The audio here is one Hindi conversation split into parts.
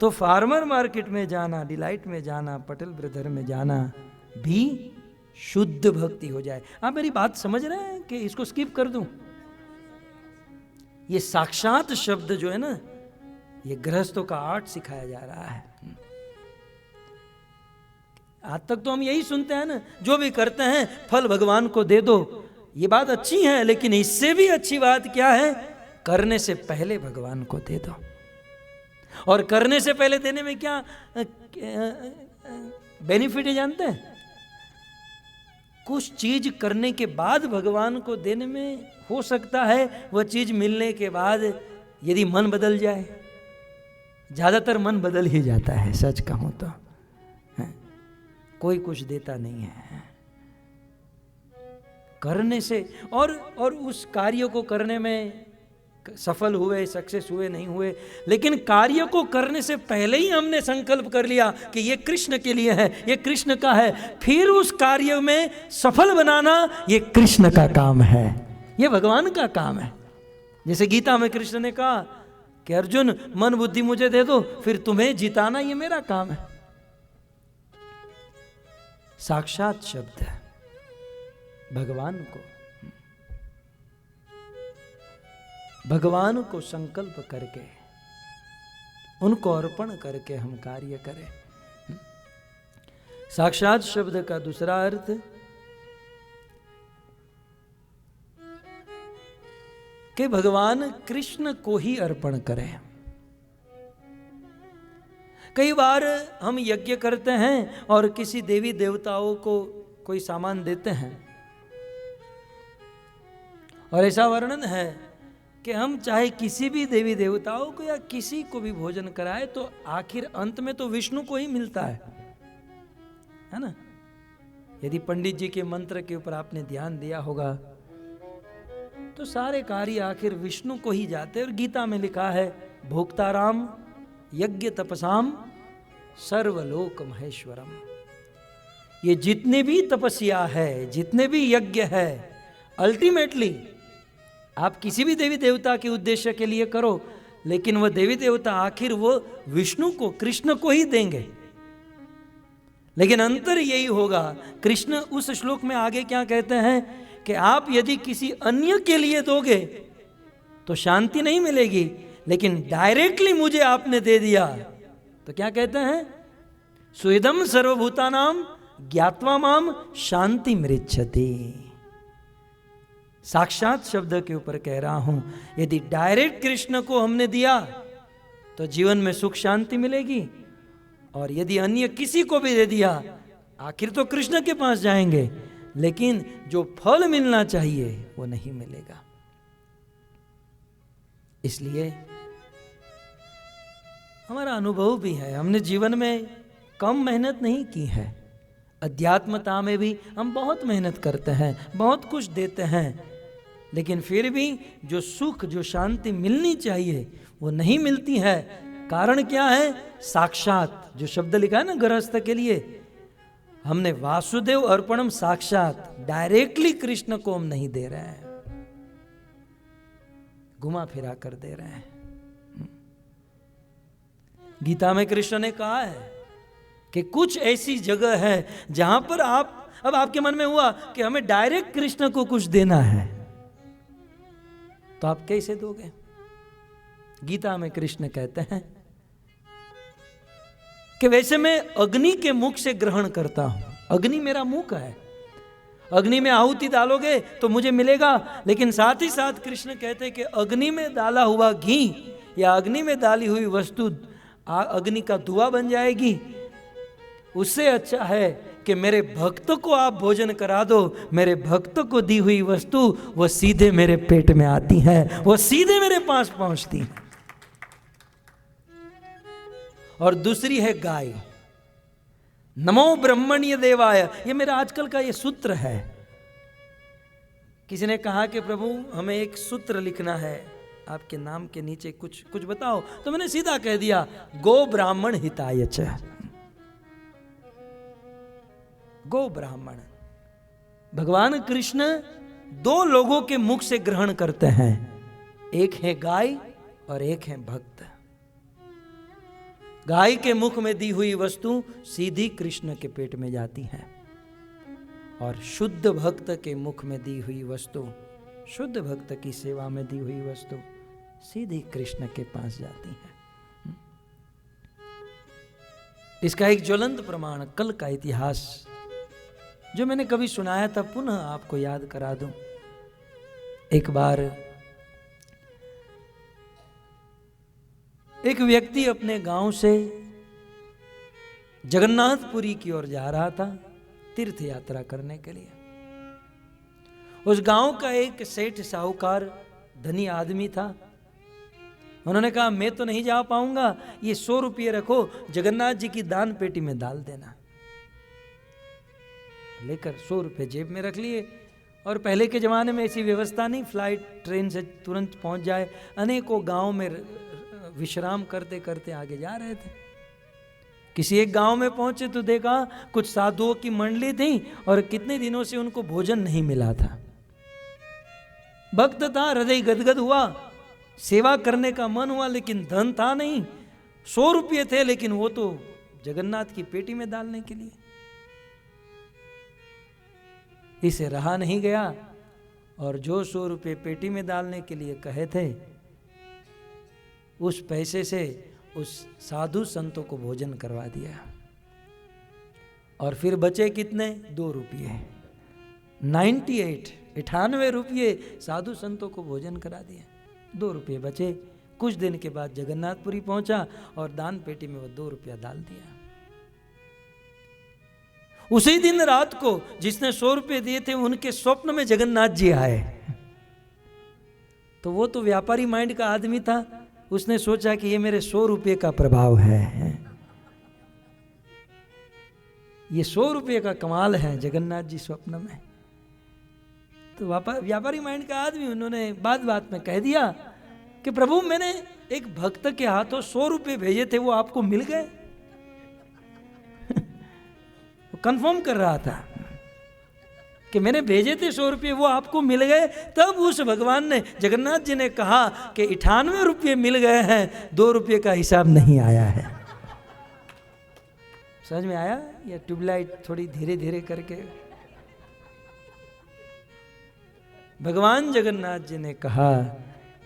तो फार्मर मार्केट में जाना, डिलाइट में जाना, पटेल ब्रदर में जाना भी शुद्ध भक्ति हो जाए। आप मेरी बात समझ रहे हैं कि इसको स्किप कर दूं? ये साक्षात शब्द जो है ना, ये गृहस्थों का आर्ट सिखाया जा रहा है। आज तक तो हम यही सुनते हैं ना, जो भी करते हैं फल भगवान को दे दो। ये बात अच्छी है, लेकिन इससे भी अच्छी बात क्या है, करने से पहले भगवान को दे दो। और करने से पहले देने में क्या बेनिफिट है जानते हैं? कुछ चीज करने के बाद भगवान को देने में हो सकता है वह चीज मिलने के बाद यदि मन बदल जाए, ज्यादातर मन बदल ही जाता है, सच कहूं तो कोई कुछ देता नहीं है करने से। और उस कार्य को करने में सफल हुए, सक्सेस हुए, नहीं हुए, लेकिन कार्य को करने से पहले ही हमने संकल्प कर लिया कि ये कृष्ण के लिए है, ये कृष्ण का है, फिर उस कार्य में सफल बनाना ये कृष्ण का काम है, ये भगवान का काम है। जैसे गीता में कृष्ण ने कहा कि अर्जुन मन बुद्धि मुझे दे दो, फिर तुम्हें जिताना ये मेरा काम है। साक्षात शब्द है भगवान को संकल्प करके, उनको अर्पण करके हम कार्य करें। साक्षात शब्द का दूसरा अर्थ कि भगवान कृष्ण को ही अर्पण करें। कई बार हम यज्ञ करते हैं और किसी देवी देवताओं को कोई सामान देते हैं, और ऐसा वर्णन है कि हम चाहे किसी भी देवी देवताओं को या किसी को भी भोजन कराए तो आखिर अंत में तो विष्णु को ही मिलता है ना। यदि पंडित जी के मंत्र के ऊपर आपने ध्यान दिया होगा तो सारे कार्य आखिर विष्णु को ही जाते हैं। और गीता में लिखा है भोक्ताराम यज्ञ तपसाम सर्वलोक महेश्वरम। ये जितने भी तपस्या है, जितने भी यज्ञ है, अल्टीमेटली आप किसी भी देवी देवता के उद्देश्य के लिए करो, लेकिन वह देवी देवता आखिर वो विष्णु को, कृष्ण को ही देंगे। लेकिन अंतर यही होगा, कृष्ण उस श्लोक में आगे क्या कहते हैं कि आप यदि किसी अन्य के लिए दोगे तो शांति नहीं मिलेगी, लेकिन डायरेक्टली मुझे आपने दे दिया तो क्या कहते हैं, सुइदम सर्वभूतानाम ज्ञात्वा माम शांति मृच्छति। साक्षात शब्द के ऊपर कह रहा हूं, यदि डायरेक्ट कृष्ण को हमने दिया तो जीवन में सुख शांति मिलेगी, और यदि अन्य किसी को भी दे दिया आखिर तो कृष्ण के पास जाएंगे, लेकिन जो फल मिलना चाहिए वो नहीं मिलेगा। इसलिए हमारा अनुभव भी है, हमने जीवन में कम मेहनत नहीं की है। अध्यात्मता में भी हम बहुत मेहनत करते हैं, बहुत कुछ देते हैं, लेकिन फिर भी जो सुख, जो शांति मिलनी चाहिए वो नहीं मिलती है। कारण क्या है? साक्षात जो शब्द लिखा है ना गृहस्थ के लिए, हमने वासुदेव अर्पणम साक्षात, डायरेक्टली कृष्ण को हम नहीं दे रहे हैं, घुमा फिरा कर दे रहे हैं। गीता में कृष्ण ने कहा है कि कुछ ऐसी जगह है जहां पर अब आपके मन में हुआ कि हमें डायरेक्ट कृष्ण को कुछ देना है, तो आप कैसे दोगे? गीता में कृष्ण कहते हैं कि वैसे मैं अग्नि के मुख से ग्रहण करता हूं, अग्नि मेरा मुख है, अग्नि में आहुति डालोगे तो मुझे मिलेगा। लेकिन साथ ही साथ कृष्ण कहते हैं कि अग्नि में डाला हुआ घी या अग्नि में डाली हुई वस्तु अग्नि का धुआं बन जाएगी। उससे अच्छा है कि मेरे भक्त को आप भोजन करा दो, मेरे भक्त को दी हुई वस्तु वो सीधे मेरे पेट में आती है, वो सीधे मेरे पास पहुंचती है। और दूसरी है गाय, नमो ब्रह्मण्य देवाय। ये मेरा आजकल का ये सूत्र है। किसी ने कहा कि प्रभु हमें एक सूत्र लिखना है, आपके नाम के नीचे कुछ बताओ, तो मैंने सीधा कह दिया गो ब्राह्मण हिताय च। गो ब्राह्मण, भगवान कृष्ण दो लोगों के मुख से ग्रहण करते हैं, एक है गाय और एक है भक्त। गाय के मुख में दी हुई वस्तु सीधी कृष्ण के पेट में जाती है, और शुद्ध भक्त के मुख में दी हुई वस्तु, शुद्ध भक्त की सेवा में दी हुई वस्तु सीधी कृष्ण के पास जाती है। इसका एक ज्वलंत प्रमाण कल का इतिहास जो मैंने कभी सुनाया था, पुनः आपको याद करा दूं। एक बार एक व्यक्ति अपने गांव से जगन्नाथपुरी की ओर जा रहा था तीर्थ यात्रा करने के लिए। उस गांव का एक सेठ साहूकार धनी आदमी था। उन्होंने कहा मैं तो नहीं जा पाऊंगा, ये 100 रुपये रखो, जगन्नाथ जी की दान पेटी में डाल देना। लेकर 100 रुपये जेब में रख लिए। और पहले के जमाने में ऐसी व्यवस्था नहीं, फ्लाइट ट्रेन से तुरंत पहुंच जाए। अनेकों गांव में विश्राम करते करते आगे जा रहे थे। किसी एक गांव में पहुंचे तो देखा कुछ साधुओं की मंडली थी और कितने दिनों से उनको भोजन नहीं मिला था। भक्त था, हृदय गदगद हुआ, सेवा करने का मन हुआ, लेकिन धन था नहीं। 100 रुपये थे, लेकिन वो तो जगन्नाथ की पेटी में डालने के लिए। इसे रहा नहीं गया और जो 100 रुपये पेटी में डालने के लिए कहे थे, उस पैसे से उस साधु संतों को भोजन करवा दिया। और फिर बचे कितने? 2 रुपये। 98 रुपये साधु संतों को भोजन करा दिया, 2 रुपये बचे। कुछ दिन के बाद जगन्नाथपुरी पहुंचा और दान पेटी में वो 2 रुपया डाल दिया। उसी दिन रात को जिसने 100 रुपये दिए थे, उनके स्वप्न में जगन्नाथ जी आए। तो वो तो व्यापारी माइंड का आदमी था, उसने सोचा कि ये मेरे 100 रुपये का प्रभाव है, ये 100 रुपये का कमाल है। जगन्नाथ जी स्वप्न में, तो व्यापारी माइंड का आदमी, उन्होंने बात में कह दिया कि प्रभु मैंने एक भक्त के हाथों 100 रुपये भेजे थे, वो आपको मिल गए। वो कंफर्म कर रहा था कि मैंने भेजे थे 100 रुपये, वो आपको मिल गए। तब उस भगवान ने, जगन्नाथ जी ने कहा कि 98 रुपये मिल गए हैं, 2 रुपये का हिसाब नहीं आया है। समझ में आया? या ट्यूबलाइट थोड़ी धीरे धीरे करके भगवान जगन्नाथ जी ने कहा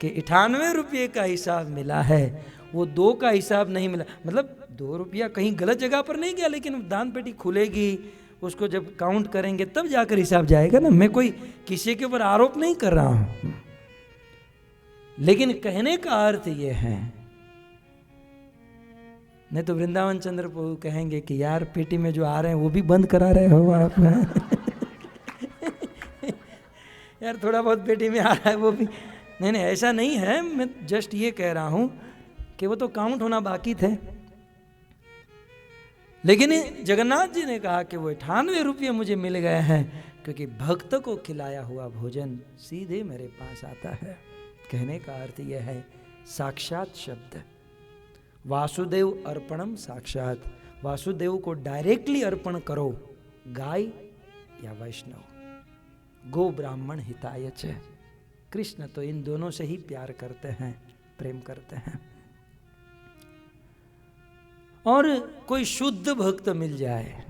कि 98 रुपये का हिसाब मिला है, वो 2 का हिसाब नहीं मिला। मतलब 2 रुपया कहीं गलत जगह पर नहीं गया, लेकिन दान पेटी खुलेगी, उसको जब काउंट करेंगे तब जाकर हिसाब जाएगा ना। मैं कोई किसी के ऊपर आरोप नहीं कर रहा हूं, लेकिन कहने का अर्थ ये है, नहीं तो वृंदावन चंद्र प्रभु कहेंगे कि यार पेटी में जो आ रहे हैं वो भी बंद करा रहे हो आप। यार थोड़ा बहुत पेटी में आ रहा है वो भी। नहीं, ऐसा नहीं है, मैं जस्ट ये कह रहा हूं कि वो तो काउंट होना बाकी थे। लेकिन जगन्नाथ जी ने कहा कि वो 98 रुपये मुझे मिल गए हैं, क्योंकि भक्त को खिलाया हुआ भोजन सीधे मेरे पास आता है। कहने का अर्थ यह है, साक्षात शब्द वासुदेव अर्पणम साक्षात, वासुदेव को डायरेक्टली अर्पण करो, गाय या वैष्णव, गो ब्राह्मण हिताय च। कृष्ण तो इन दोनों से ही प्यार करते हैं, प्रेम करते हैं। और कोई शुद्ध भक्त मिल जाए,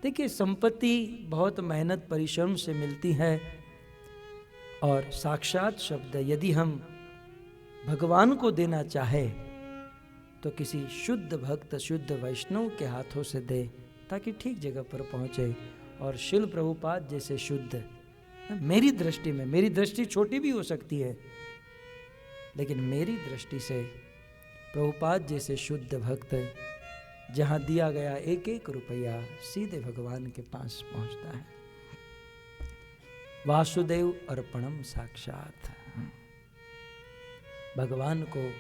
देखिए संपत्ति बहुत मेहनत परिश्रम से मिलती है, और साक्षात शब्द यदि हम भगवान को देना चाहे तो किसी शुद्ध भक्त, शुद्ध वैष्णव के हाथों से दे, ताकि ठीक जगह पर पहुंचे। और शिल प्रभुपाद जैसे शुद्ध, मेरी दृष्टि में, मेरी दृष्टि छोटी भी हो सकती है, लेकिन मेरी दृष्टि से प्रभुपाद जैसे शुद्ध भक्त, जहां दिया गया एक एक रुपया सीधे भगवान के पास पहुंचता है। वासुदेव अर्पणम साक्षात। भगवान को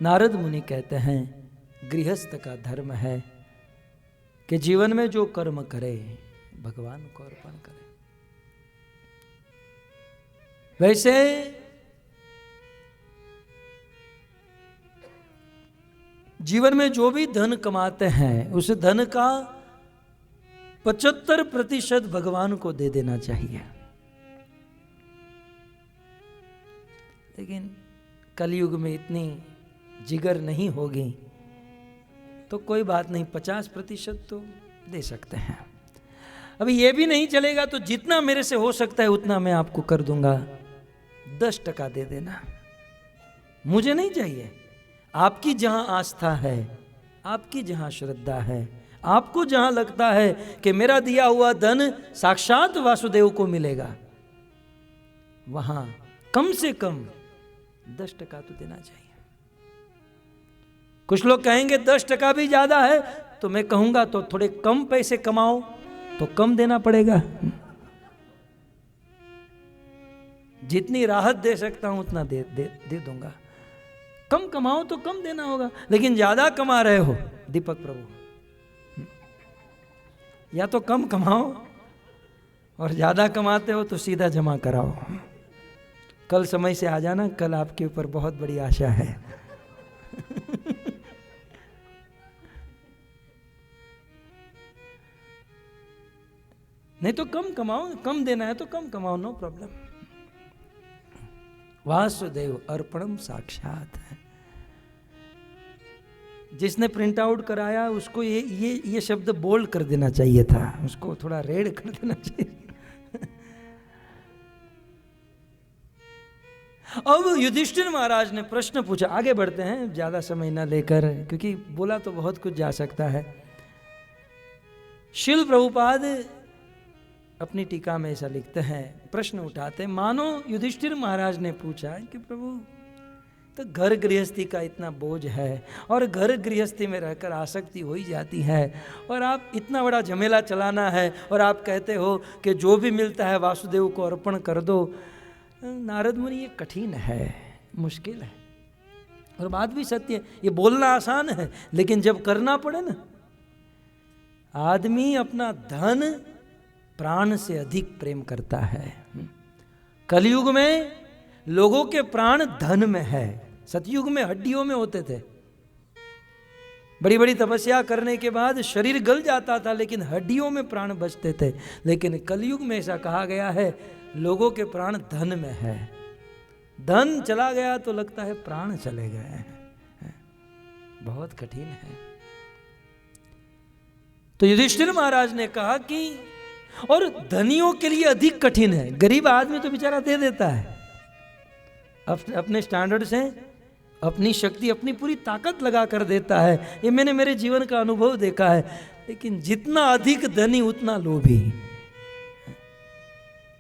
नारद मुनि कहते हैं, गृहस्थ का धर्म है कि जीवन में जो कर्म करे भगवान को अर्पण करे। वैसे जीवन में जो भी धन कमाते हैं, उस धन का 75% भगवान को दे देना चाहिए। लेकिन कलयुग में इतनी जिगर नहीं होगी तो कोई बात नहीं, 50% तो दे सकते हैं। अभी ये भी नहीं चलेगा तो जितना मेरे से हो सकता है उतना मैं आपको कर दूंगा, 10% दे देना, मुझे नहीं चाहिए। आपकी जहां आस्था है, आपकी जहां श्रद्धा है, आपको जहां लगता है कि मेरा दिया हुआ धन साक्षात वासुदेव को मिलेगा, वहां कम से कम 10% तो देना चाहिए। कुछ लोग कहेंगे 10% भी ज्यादा है, तो मैं कहूंगा तो थोड़े कम पैसे कमाओ, तो कम देना पड़ेगा। जितनी राहत दे सकता हूं उतना दे दूंगा। कम कमाओ तो कम देना होगा, लेकिन ज्यादा कमा रहे हो दीपक प्रभु, या तो कम कमाओ, और ज्यादा कमाते हो तो सीधा जमा कराओ। कल समय से आ जाना, कल आपके ऊपर बहुत बड़ी आशा है। नहीं तो कम कमाओ, कम देना है तो कम कमाओ, नो प्रॉब्लम। वासुदेव अर्पणम साक्षात है। जिसने प्रिंट आउट कराया उसको ये शब्द बोल्ड कर देना चाहिए था, उसको थोड़ा रेड कर देना चाहिए। अब युधिष्ठिर महाराज ने प्रश्न पूछा, आगे बढ़ते हैं ज्यादा समय ना लेकर, क्योंकि बोला तो बहुत कुछ जा सकता है। शिल प्रभुपाद अपनी टीका में ऐसा लिखते हैं, प्रश्न उठाते, मानो युधिष्ठिर महाराज ने पूछा कि प्रभु तो घर गृहस्थी का इतना बोझ है और घर गृहस्थी में रहकर आसक्ति हो ही जाती है, और आप इतना बड़ा झमेला चलाना है और आप कहते हो कि जो भी मिलता है वासुदेव को अर्पण कर दो। नारद मुनि ये कठिन है, मुश्किल है, और बात भी सत्य है। ये बोलना आसान है, लेकिन जब करना पड़े ना, आदमी अपना धन प्राण से अधिक प्रेम करता है। कलयुग में लोगों के प्राण धन में है, सतयुग में हड्डियों में होते थे। बड़ी बड़ी तपस्या करने के बाद शरीर गल जाता था, लेकिन हड्डियों में प्राण बचते थे। लेकिन कलयुग में ऐसा कहा गया है, लोगों के प्राण धन में है। धन चला गया तो लगता है प्राण चले गए हैं, बहुत कठिन है। तो युधिष्ठिर महाराज ने कहा कि और धनियों के लिए अधिक कठिन है। गरीब आदमी तो बेचारा दे देता है अपने स्टैंडर्ड से, अपनी शक्ति, अपनी पूरी ताकत लगा कर देता है। ये मैंने मेरे जीवन का अनुभव देखा है। लेकिन जितना अधिक धनी उतना लोभी,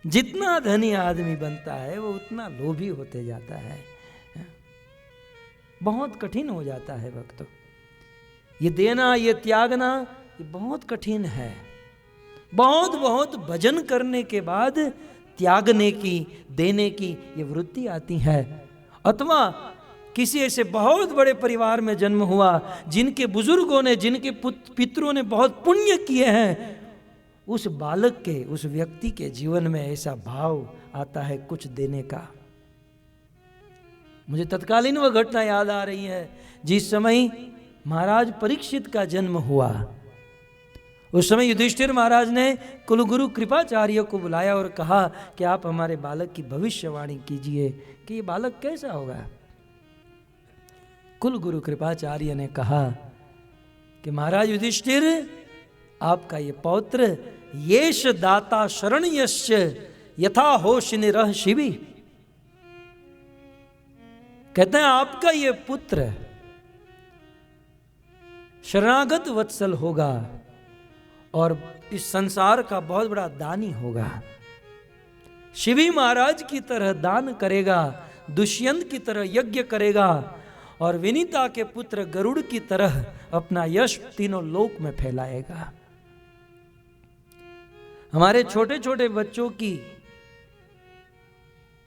जितना धनी आदमी बनता है वो उतना लोभी होते जाता है। बहुत कठिन हो जाता है भक्तों, ये देना, ये त्यागना, ये बहुत कठिन है। बहुत बहुत भजन करने के बाद त्यागने की, देने की ये वृत्ति आती है। अथवा किसी ऐसे बहुत बड़े परिवार में जन्म हुआ, जिनके बुजुर्गों ने, जिनके पितरों ने बहुत पुण्य किए हैं, उस बालक के, उस व्यक्ति के जीवन में ऐसा भाव आता है कुछ देने का। मुझे तत्कालीन वह घटना याद आ रही है, जिस समय महाराज परीक्षित का जन्म हुआ। उस समय युधिष्ठिर महाराज ने कुलगुरु कृपाचार्य को बुलाया और कहा कि आप हमारे बालक की भविष्यवाणी कीजिए कि ये बालक कैसा होगा। कुलगुरु कृपाचार्य ने कहा कि महाराज युधिष्ठिर, आपका ये पौत्र येष दाता शरण्यस्य यथा होशिनिरः शिवी, कहते हैं आपका ये पुत्र शरणागत वत्सल होगा और इस संसार का बहुत बड़ा दानी होगा। शिवी महाराज की तरह दान करेगा, दुष्यंत की तरह यज्ञ करेगा, और विनीता के पुत्र गरुड़ की तरह अपना यश तीनों लोक में फैलाएगा। हमारे छोटे छोटे बच्चों की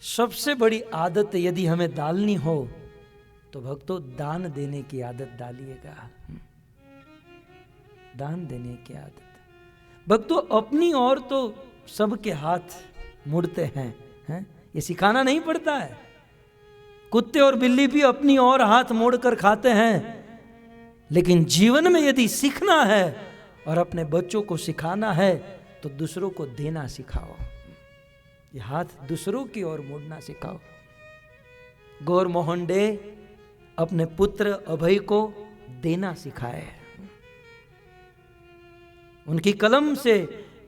सबसे बड़ी आदत यदि हमें डालनी हो तो भक्तों दान देने की आदत डालिएगा। दान देने की आदत। भक्तों अपनी ओर तो सबके हाथ मुड़ते हैं, ये सिखाना नहीं पड़ता है। कुत्ते और बिल्ली भी अपनी ओर हाथ मोड़कर खाते हैं, लेकिन जीवन में यदि सीखना है और अपने बच्चों को सिखाना है तो दूसरों को देना सिखाओ। ये हाथ दूसरों की ओर मोड़ना सिखाओ। गौर मोहन डे अपने पुत्र अभय को देना सिखाए। उनकी कलम से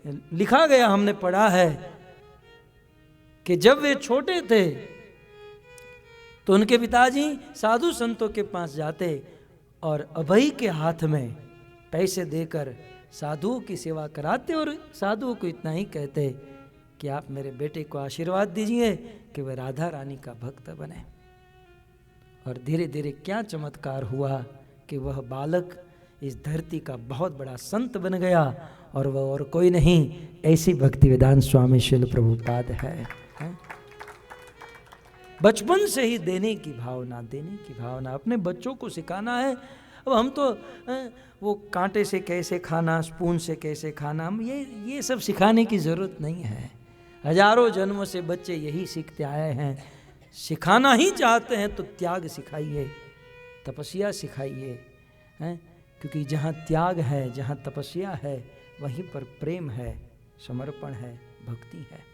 लिखा गया, हमने पढ़ा है कि जब वे छोटे थे तो उनके पिताजी साधु संतों के पास जाते और अभय के हाथ में पैसे देकर साधुओं की सेवा कराते और साधुओं को इतना ही कहते कि आप मेरे बेटे को आशीर्वाद दीजिए कि वह राधा रानी का भक्त बने। और धीरे धीरे क्या चमत्कार हुआ कि वह बालक इस धरती का बहुत बड़ा संत बन गया, और वह और कोई नहीं, ऐसी भक्तिवेदांत स्वामी श्रील प्रभुपाद है। बचपन से ही देने की भावना अपने बच्चों को सिखाना है। अब हम तो वो कांटे से कैसे खाना, स्पून से कैसे खाना, हम ये सब सिखाने की ज़रूरत नहीं है। हजारों जन्मों से बच्चे यही सीखते आए हैं। सिखाना ही चाहते हैं तो त्याग सिखाइए, तपस्या सिखाइए, क्योंकि जहाँ त्याग है, जहाँ तपस्या है, वहीं पर प्रेम है, समर्पण है, भक्ति है।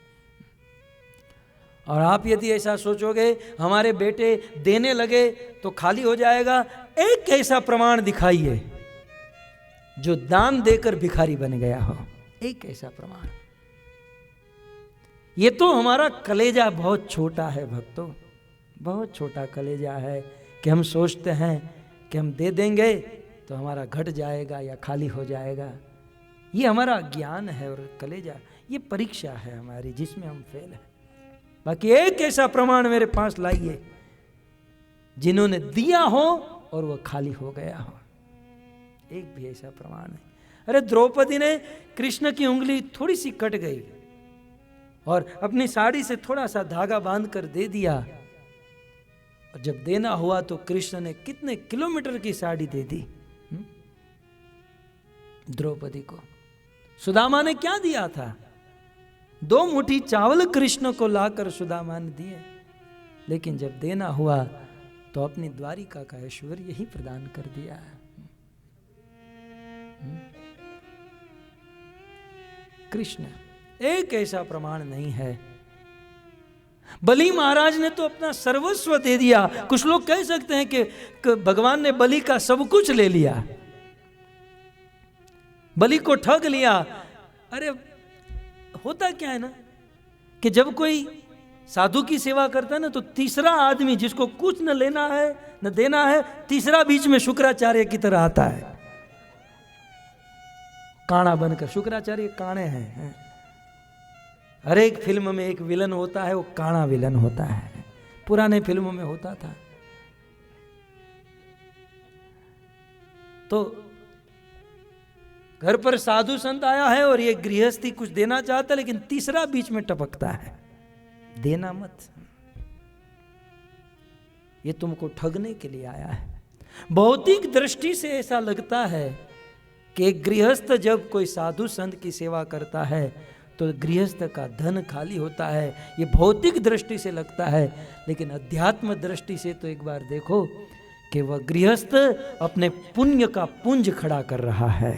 और आप यदि ऐसा सोचोगे हमारे बेटे देने लगे तो खाली हो जाएगा, एक ऐसा प्रमाण दिखाइए जो दान देकर भिखारी बन गया हो, एक ऐसा प्रमाण। ये तो हमारा कलेजा बहुत छोटा है भक्तों, बहुत छोटा कलेजा है कि हम सोचते हैं कि हम दे देंगे तो हमारा घट जाएगा या खाली हो जाएगा। ये हमारा ज्ञान है और कलेजा, ये परीक्षा है हमारी जिसमें हम फेल हैं। बाकी एक ऐसा प्रमाण मेरे पास लाइए जिन्होंने दिया हो और वह खाली हो गया हो, एक भी ऐसा प्रमाण नहीं। अरे द्रौपदी ने कृष्ण की उंगली थोड़ी सी कट गई और अपनी साड़ी से थोड़ा सा धागा बांध कर दे दिया, और जब देना हुआ तो कृष्ण ने कितने किलोमीटर की साड़ी दे दी द्रौपदी को। सुदामा ने क्या दिया था? 2 मुट्ठी चावल कृष्ण को लाकर सुदामा ने दिए, लेकिन जब देना हुआ तो अपनी द्वारिका का ऐश्वर्य ही प्रदान कर दिया। कृष्ण एक ऐसा प्रमाण नहीं है। बलि महाराज ने तो अपना सर्वस्व दे दिया। कुछ लोग कह सकते हैं कि भगवान ने बलि का सब कुछ ले लिया, बलि को ठग लिया। अरे होता क्या है ना कि जब कोई साधु की सेवा करता है ना, तो तीसरा आदमी जिसको कुछ न लेना है न देना है, तीसरा बीच में शुक्राचार्य की तरह आता है, काणा बनकर। शुक्राचार्य काणे हैं। हर एक फिल्म में एक विलन होता है, वो काणा विलन होता है। पुराने फिल्मों में होता था। तो घर पर साधु संत आया है और ये गृहस्थी कुछ देना चाहता है, लेकिन तीसरा बीच में टपकता है, देना मत, ये तुमको ठगने के लिए आया है। भौतिक दृष्टि से ऐसा लगता है कि गृहस्थ जब कोई साधु संत की सेवा करता है तो गृहस्थ का धन खाली होता है, ये भौतिक दृष्टि से लगता है। लेकिन अध्यात्म दृष्टि से तो एक बार देखो कि वह गृहस्थ अपने पुण्य का पुंज खड़ा कर रहा है।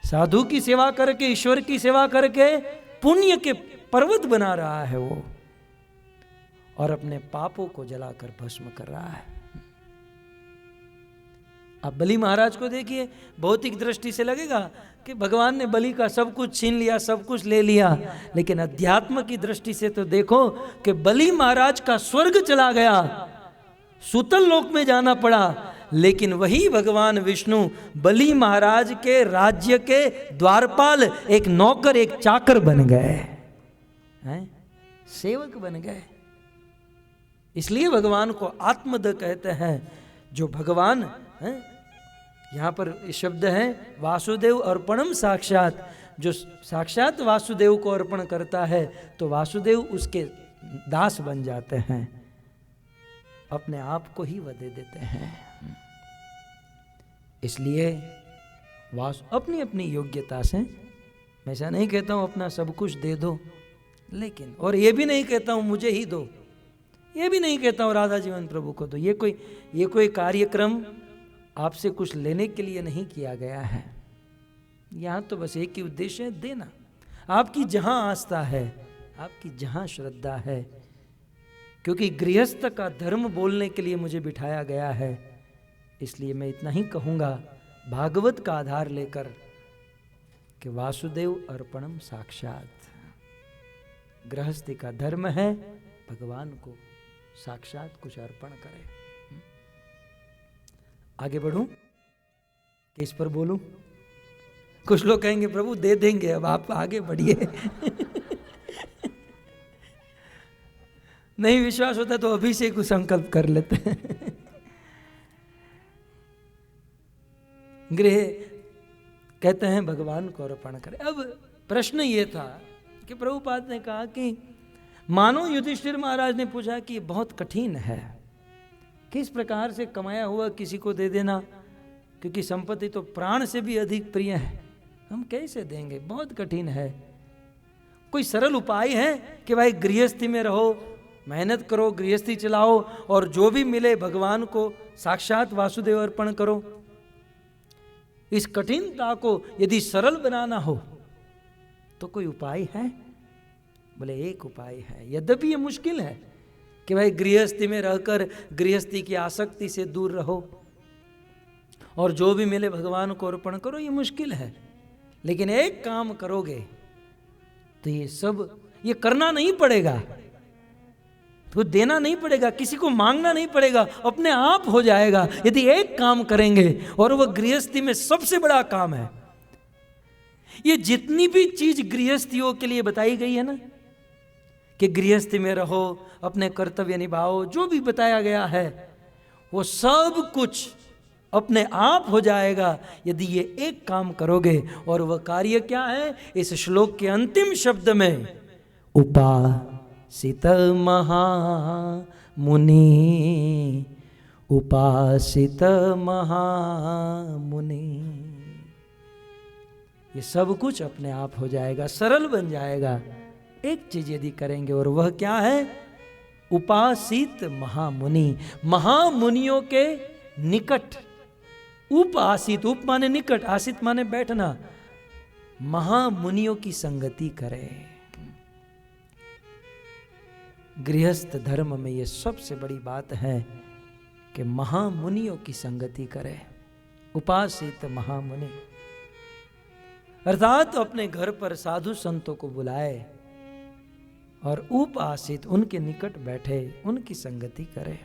साधु की सेवा करके, ईश्वर की सेवा करके पुण्य के पर्वत बना रहा है वो, और अपने पापों को जलाकर भस्म कर रहा है। अब बलि महाराज को देखिए, भौतिक दृष्टि से लगेगा कि भगवान ने बलि का सब कुछ छीन लिया, सब कुछ ले लिया, लेकिन अध्यात्म की दृष्टि से तो देखो कि बलि महाराज का स्वर्ग चला गया, सूतल लोक में जाना पड़ा, लेकिन वही भगवान विष्णु बलि महाराज के राज्य के द्वारपाल, एक नौकर, एक चाकर बन गए हैं, सेवक बन गए। इसलिए भगवान को आत्मद कहते हैं। जो भगवान है, यहाँ पर शब्द है वासुदेव अर्पणम साक्षात, जो साक्षात वासुदेव को अर्पण करता है तो वासुदेव उसके दास बन जाते हैं, अपने आप को ही वह दे देते हैं। इसलिए अपनी अपनी योग्यता से, मैं ऐसा नहीं कहता हूँ अपना सब कुछ दे दो, लेकिन और ये भी नहीं कहता हूँ मुझे ही दो, ये भी नहीं कहता हूँ राधा जीवन प्रभु को दो। ये कोई कार्यक्रम आपसे कुछ लेने के लिए नहीं किया गया है। यहाँ तो बस एक ही उद्देश्य है, देना। आपकी जहाँ आस्था है, आपकी जहाँ श्रद्धा है, क्योंकि गृहस्थ का धर्म बोलने के लिए मुझे बिठाया गया है, इसलिए मैं इतना ही कहूँगा, भागवत का आधार लेकर कि वासुदेव अर्पणम साक्षात, गृहस्थी का धर्म है भगवान को साक्षात कुछ अर्पण करे। आगे बढ़ूं कि इस पर बोलूं? कुछ लोग कहेंगे प्रभु दे देंगे, अब आप आगे बढ़िए। नहीं विश्वास होता तो अभी से कुछ संकल्प कर लेते हैं। गृह कहते हैं भगवान को अर्पण करें। अब प्रश्न ये था कि प्रभुपाद ने कहा कि मानो युधिष्ठिर महाराज ने पूछा कि बहुत कठिन है किस प्रकार से कमाया हुआ किसी को दे देना, क्योंकि संपत्ति तो प्राण से भी अधिक प्रिय है, हम कैसे देंगे, बहुत कठिन है। कोई सरल उपाय है कि भाई गृहस्थी में रहो, मेहनत करो, गृहस्थी चलाओ और जो भी मिले भगवान को साक्षात वासुदेव अर्पण करो। इस कठिनता को यदि सरल बनाना हो तो कोई उपाय है? बोले एक उपाय है, यद्यपि ये मुश्किल है कि भाई गृहस्थी में रहकर गृहस्थी की आसक्ति से दूर रहो और जो भी मिले भगवान को अर्पण करो, ये मुश्किल है। लेकिन एक काम करोगे तो ये सब ये करना नहीं पड़ेगा, तो देना नहीं पड़ेगा, किसी को मांगना नहीं पड़ेगा, अपने आप हो जाएगा यदि एक काम करेंगे। और वह गृहस्थी में सबसे बड़ा काम है। ये जितनी भी चीज गृहस्थियों के लिए बताई गई है ना, कि गृहस्थी में रहो, अपने कर्तव्य निभाओ, जो भी बताया गया है वो सब कुछ अपने आप हो जाएगा यदि ये एक काम करोगे। और वह कार्य क्या है? इस श्लोक के अंतिम शब्द में उपासित महामुनि, उपासित महामुनि, ये सब कुछ अपने आप हो जाएगा, सरल बन जाएगा एक चीज यदि करेंगे। और वह क्या है? उपासित महामुनि, महामुनियों के निकट। उपासित, उप माने निकट, आसित माने बैठना, महामुनियों की संगति करे। गृहस्थ धर्म में यह सबसे बड़ी बात है कि महामुनियों की संगति करे। उपासित महामुनि अर्थात अपने घर पर साधु संतों को बुलाए और उपासित उनके निकट बैठे, उनकी संगति करे।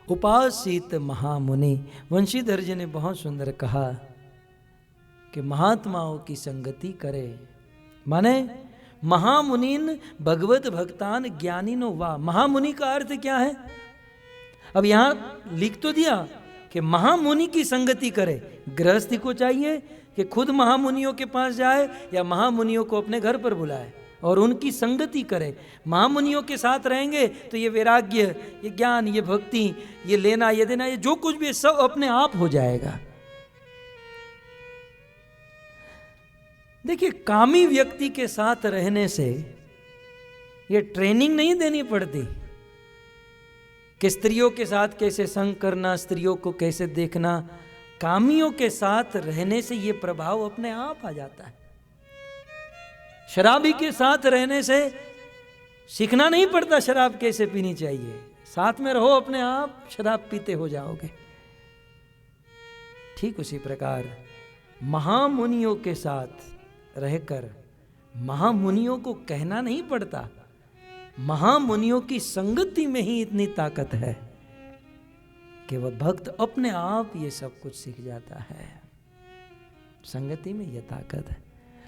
उपासित महामुनि, वंशीधर जी ने बहुत सुंदर कहा कि महात्माओं की संगति करे, माने महामुनिन भगवत भक्तान ज्ञानिनो वा। महामुनि का अर्थ क्या है? अब यहां लिख तो दिया कि महामुनि की संगति करे। गृहस्थी को चाहिए कि खुद महामुनियों के पास जाए या महामुनियों को अपने घर पर बुलाए और उनकी संगति करे। महामुनियों के साथ रहेंगे तो ये वैराग्य, ये ज्ञान, ये भक्ति, ये लेना, ये देना, ये जो कुछ भी सब अपने आप हो जाएगा। देखिए, कामी व्यक्ति के साथ रहने से ये ट्रेनिंग नहीं देनी पड़ती कि स्त्रियों के साथ कैसे संग करना, स्त्रियों को कैसे देखना। कामियों के साथ रहने से ये प्रभाव अपने आप आ जाता है। शराबी के साथ रहने से सीखना नहीं पड़ता शराब कैसे पीनी चाहिए, साथ में रहो, अपने आप शराब पीते हो जाओगे। ठीक उसी प्रकार महामुनियों के साथ रहकर महामुनियों को कहना नहीं पड़ता, महामुनियों की संगति में ही इतनी ताकत है कि वह भक्त अपने आप ये सब कुछ सीख जाता है। संगति में यह ताकत है।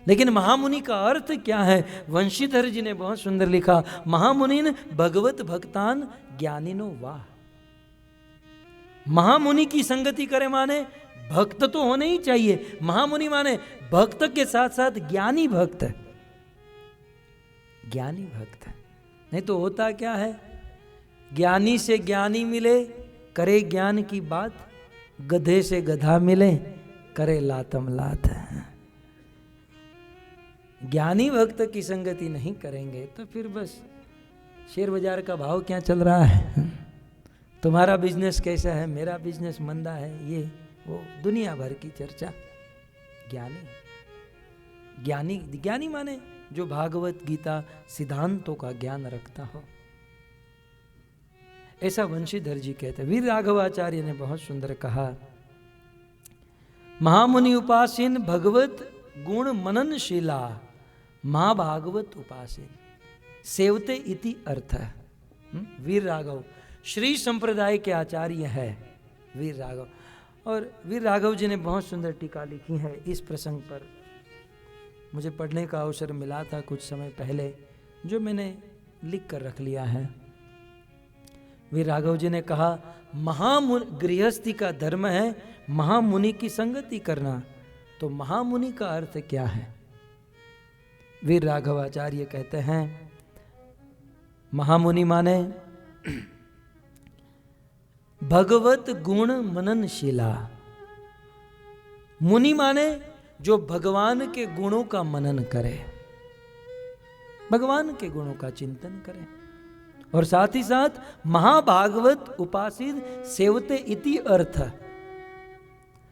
लेकिन महामुनि का अर्थ क्या है? वंशीधर जी ने बहुत सुंदर लिखा, महामुनिन भगवत भक्तान ज्ञानिनो वाह। महामुनि की संगति करे माने भक्त तो होने ही चाहिए। महामुनि माने भक्त के साथ साथ ज्ञानी भक्त। ज्ञानी भक्त, नहीं तो होता क्या है, ज्ञानी से ज्ञानी मिले करे ज्ञान की बात, गधे से गधा मिले करे लातम लात। ज्ञानी भक्त की संगति नहीं करेंगे तो फिर बस शेयर बाजार का भाव क्या चल रहा है, तुम्हारा बिजनेस कैसा है, मेरा बिजनेस मंदा है, ये वो दुनिया भर की चर्चा। ज्ञानी, ज्ञानी, ज्ञानी माने जो भागवत गीता सिद्धांतों का ज्ञान रखता हो, ऐसा वंशीधर जी कहते। वीर राघवाचार्य ने बहुत सुंदर कहा, महामुनि उपासीन भगवत गुण मननशीला महाभागवत उपासीन सेवते इति अर्थ। वीर राघव श्री संप्रदाय के आचार्य है वीर राघव। और वीर राघव जी ने बहुत सुंदर टीका लिखी है इस प्रसंग पर। मुझे पढ़ने का अवसर मिला था कुछ समय पहले, जो मैंने लिख कर रख लिया है। वीर राघव जी ने कहा, महामुनि गृहस्थी का धर्म है महामुनि की संगति करना। तो महामुनि का अर्थ क्या है? वीर राघव आचार्य कहते हैं, महामुनि माने भगवत गुण मननशीला। मुनि माने जो भगवान के गुणों का मनन करे, भगवान के गुणों का चिंतन करे। और साथ ही साथ महाभागवत उपासित सेवते इति अर्थ।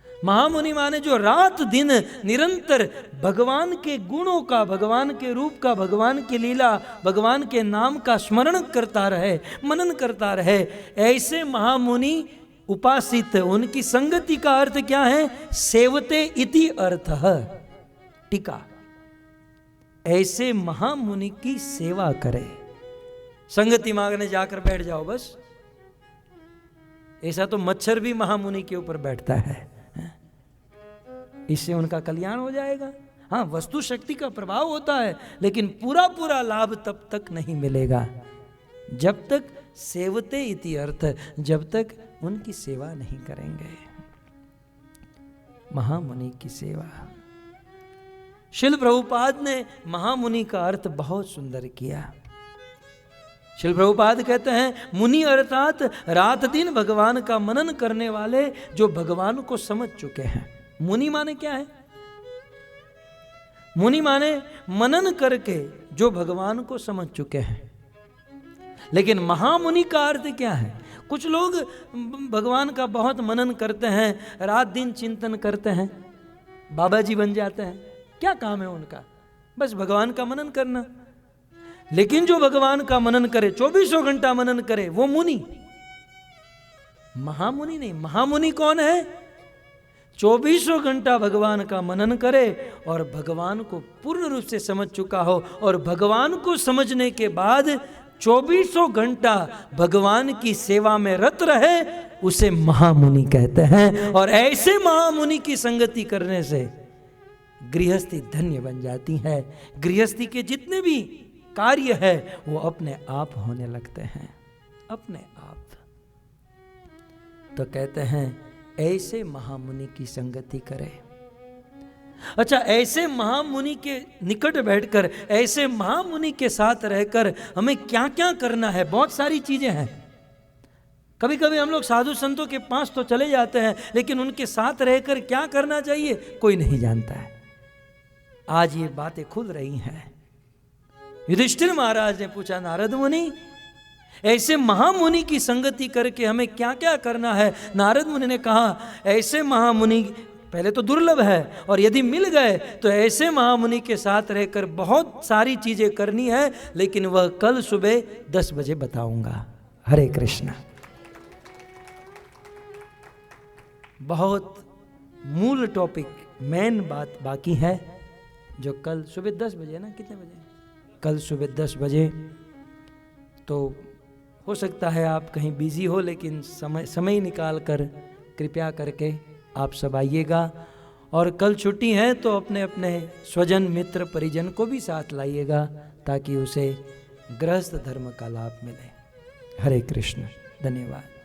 महामुनि माने जो रात दिन निरंतर भगवान के गुणों का, भगवान के रूप का, भगवान की लीला, भगवान के नाम का स्मरण करता रहे, मनन करता रहे, ऐसे महामुनि उपासित। उनकी संगति का अर्थ क्या है? सेवते इति अर्थ। टीका, ऐसे महामुनि की सेवा करे। संगति मांगने जाकर बैठ जाओ बस, ऐसा तो मच्छर भी महामुनि के ऊपर बैठता है, इससे उनका कल्याण हो जाएगा। हाँ, वस्तु शक्ति का प्रभाव होता है, लेकिन पूरा पूरा लाभ तब तक नहीं मिलेगा जब तक सेवते इति अर्थ, जब तक उनकी सेवा नहीं करेंगे। महामुनि की सेवा। शिल प्रभुपाद ने महामुनि का अर्थ बहुत सुंदर किया। शिल प्रभुपाद कहते हैं, मुनि अर्थात रात दिन भगवान का मनन करने वाले, जो भगवान को समझ चुके हैं। मुनि माने क्या है? मुनि माने मनन करके जो भगवान को समझ चुके हैं। लेकिन महामुनि का अर्थ क्या है? कुछ लोग भगवान का बहुत मनन करते हैं, रात दिन चिंतन करते हैं, बाबा जी बन जाते हैं। क्या काम है उनका? बस भगवान का मनन करना। लेकिन जो भगवान का मनन करे, 24 घंटा मनन करे, वो मुनि। महामुनि नहीं। महामुनि कौन है? 24 घंटा भगवान का मनन करे और भगवान को पूर्ण रूप से समझ चुका हो, और भगवान को समझने के बाद 24 घंटा भगवान की सेवा में रत रहे, उसे महामुनि कहते हैं। और ऐसे महामुनि की संगति करने से गृहस्थी धन्य बन जाती है। गृहस्थी के जितने भी कार्य है वो अपने आप होने लगते हैं, अपने आप। तो कहते हैं ऐसे महामुनि की संगति करे। अच्छा, ऐसे महामुनि के निकट बैठकर, ऐसे महामुनि के साथ रहकर हमें क्या क्या करना है? बहुत सारी चीजें हैं। कभी कभी हम लोग साधु संतों के पास तो चले जाते हैं, लेकिन उनके साथ रहकर क्या करना चाहिए कोई नहीं जानता है। आज ये बातें खुल रही हैं। युधिष्ठिर महाराज ने पूछा, नारद मुनि, ऐसे महामुनि की संगति करके हमें क्या क्या करना है? नारद मुनि ने कहा, ऐसे महामुनि पहले तो दुर्लभ है, और यदि मिल गए तो ऐसे महामुनि के साथ रहकर बहुत सारी चीजें करनी है, लेकिन वह कल सुबह 10 बजे बताऊंगा। हरे कृष्ण। बहुत मूल टॉपिक, मेन बात बाकी है, जो कल सुबह 10 बजे ना, कितने बजे? कल सुबह 10 बजे। तो हो सकता है आप कहीं बिजी हो, लेकिन समय निकाल कर कृपया करके आप सब आइएगा। और कल छुट्टी है तो अपने अपने स्वजन मित्र परिजन को भी साथ लाइएगा, ताकि उसे गृहस्थ धर्म का लाभ मिले। हरे कृष्ण। धन्यवाद।